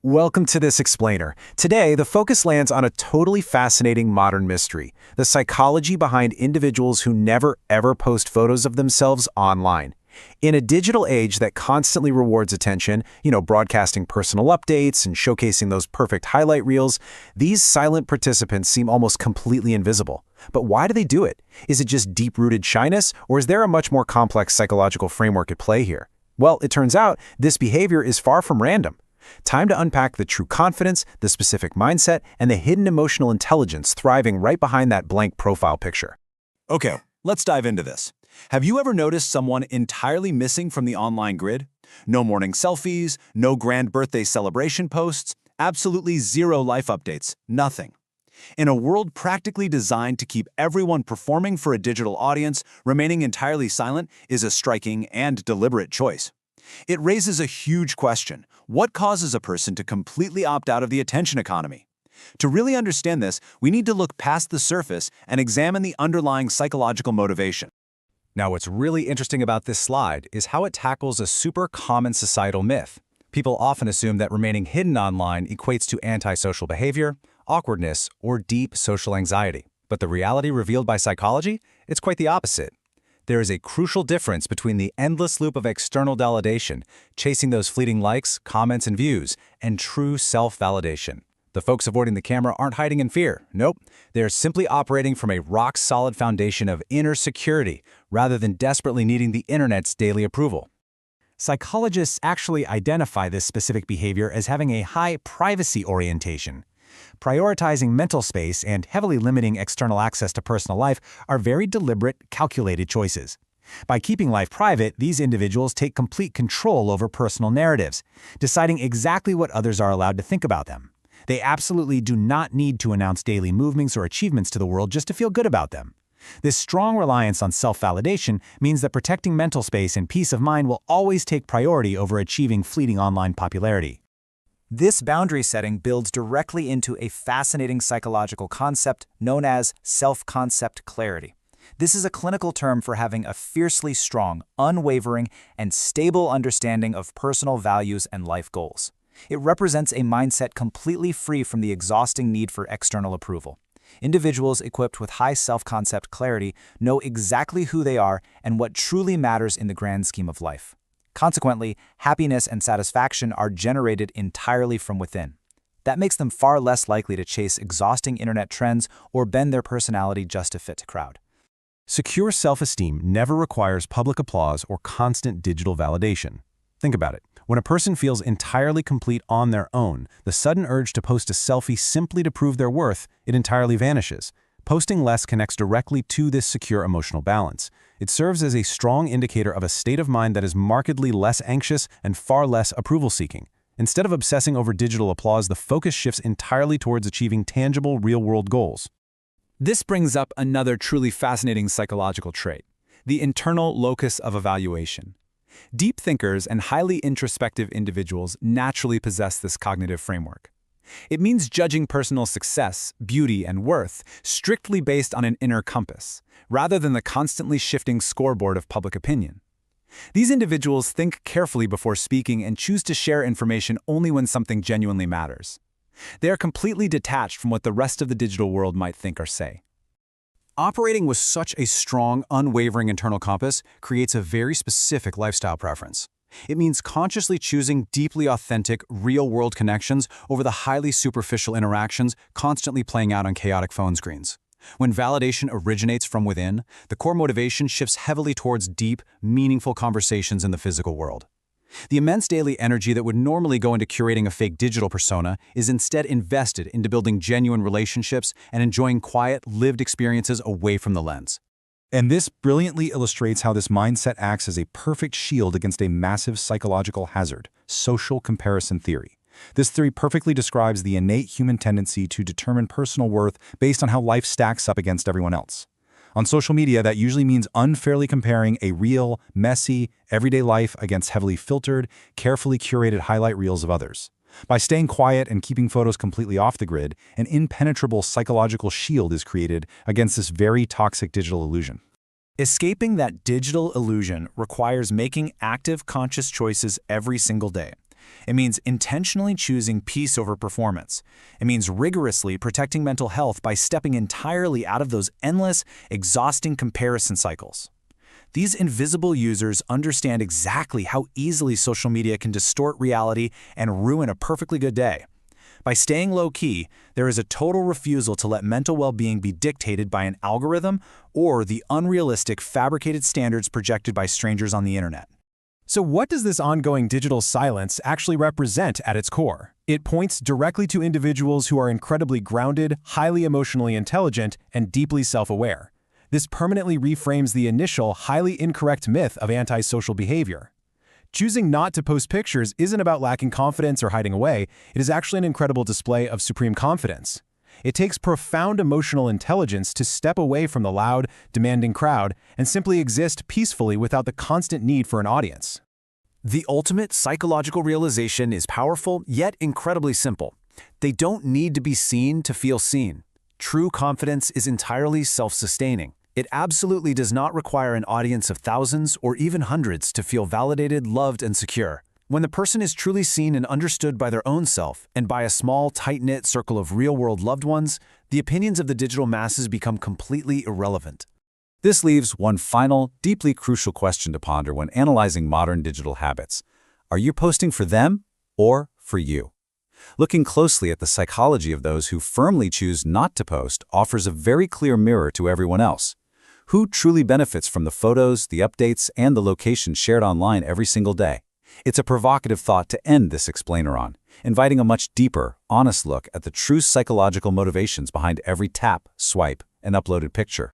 Welcome to this explainer. Today, the focus lands on a totally fascinating modern mystery, the psychology behind individuals who never ever post photos of themselves online. In a digital age that constantly rewards attention, broadcasting personal updates and showcasing those perfect highlight reels, these silent participants seem almost completely invisible. But why do they do it? Is it just deep-rooted shyness, or is there a much more complex psychological framework at play here? Well, it turns out this behavior is far from random. Time to unpack the true confidence, the specific mindset, and the hidden emotional intelligence thriving right behind that blank profile picture. Okay, let's dive into this. Have you ever noticed someone entirely missing from the online grid? No morning selfies, no grand birthday celebration posts, absolutely zero life updates, nothing. In a world practically designed to keep everyone performing for a digital audience, remaining entirely silent is a striking and deliberate choice. It raises a huge question. What causes a person to completely opt out of the attention economy? To really understand this, we need to look past the surface and examine the underlying psychological motivation. Now, what's really interesting about this slide is how it tackles a super common societal myth. People often assume that remaining hidden online equates to antisocial behavior, awkwardness, or deep social anxiety. But the reality revealed by psychology? It's quite the opposite. There is a crucial difference between the endless loop of external validation, chasing those fleeting likes, comments, and views, and true self-validation. The folks avoiding the camera aren't hiding in fear. Nope. They're simply operating from a rock-solid foundation of inner security, rather than desperately needing the internet's daily approval. Psychologists actually identify this specific behavior as having a high privacy orientation. Prioritizing mental space and heavily limiting external access to personal life are very deliberate, calculated choices. By keeping life private, these individuals take complete control over personal narratives, deciding exactly what others are allowed to think about them. They absolutely do not need to announce daily movements or achievements to the world just to feel good about them. This strong reliance on self-validation means that protecting mental space and peace of mind will always take priority over achieving fleeting online popularity. This boundary setting builds directly into a fascinating psychological concept known as self-concept clarity. This is a clinical term for having a fiercely strong, unwavering, and stable understanding of personal values and life goals. It represents a mindset completely free from the exhausting need for external approval. Individuals equipped with high self-concept clarity know exactly who they are and what truly matters in the grand scheme of life. Consequently, happiness and satisfaction are generated entirely from within. That makes them far less likely to chase exhausting internet trends or bend their personality just to fit a crowd. Secure self-esteem never requires public applause or constant digital validation. Think about it. When a person feels entirely complete on their own, the sudden urge to post a selfie simply to prove their worth, it entirely vanishes. Posting less connects directly to this secure emotional balance. It serves as a strong indicator of a state of mind that is markedly less anxious and far less approval-seeking. Instead of obsessing over digital applause, the focus shifts entirely towards achieving tangible, real-world goals. This brings up another truly fascinating psychological trait, the internal locus of evaluation. Deep thinkers and highly introspective individuals naturally possess this cognitive framework. It means judging personal success, beauty, and worth strictly based on an inner compass, rather than the constantly shifting scoreboard of public opinion. These individuals think carefully before speaking and choose to share information only when something genuinely matters. They are completely detached from what the rest of the digital world might think or say. Operating with such a strong, unwavering internal compass creates a very specific lifestyle preference. It means consciously choosing deeply authentic, real-world connections over the highly superficial interactions constantly playing out on chaotic phone screens. When validation originates from within, the core motivation shifts heavily towards deep, meaningful conversations in the physical world. The immense daily energy that would normally go into curating a fake digital persona is instead invested into building genuine relationships and enjoying quiet, lived experiences away from the lens. And this brilliantly illustrates how this mindset acts as a perfect shield against a massive psychological hazard, social comparison theory. This theory perfectly describes the innate human tendency to determine personal worth based on how life stacks up against everyone else. On social media, that usually means unfairly comparing a real, messy, everyday life against heavily filtered, carefully curated highlight reels of others. By staying quiet and keeping photos completely off the grid, an impenetrable psychological shield is created against this very toxic digital illusion. Escaping that digital illusion requires making active, conscious choices every single day. It means intentionally choosing peace over performance. It means rigorously protecting mental health by stepping entirely out of those endless, exhausting comparison cycles. These invisible users understand exactly how easily social media can distort reality and ruin a perfectly good day. By staying low-key, there is a total refusal to let mental well-being be dictated by an algorithm or the unrealistic, fabricated standards projected by strangers on the internet. So what does this ongoing digital silence actually represent at its core? It points directly to individuals who are incredibly grounded, highly emotionally intelligent, and deeply self-aware. This permanently reframes the initial, highly incorrect myth of antisocial behavior. Choosing not to post pictures isn't about lacking confidence or hiding away. It is actually an incredible display of supreme confidence. It takes profound emotional intelligence to step away from the loud, demanding crowd and simply exist peacefully without the constant need for an audience. The ultimate psychological realization is powerful, yet incredibly simple. They don't need to be seen to feel seen. True confidence is entirely self-sustaining. It absolutely does not require an audience of thousands or even hundreds to feel validated, loved, and secure. When the person is truly seen and understood by their own self and by a small, tight-knit circle of real-world loved ones, the opinions of the digital masses become completely irrelevant. This leaves one final, deeply crucial question to ponder when analyzing modern digital habits. Are you posting for them or for you? Looking closely at the psychology of those who firmly choose not to post offers a very clear mirror to everyone else. Who truly benefits from the photos, the updates, and the locations shared online every single day? It's a provocative thought to end this explainer on, inviting a much deeper, honest look at the true psychological motivations behind every tap, swipe, and uploaded picture.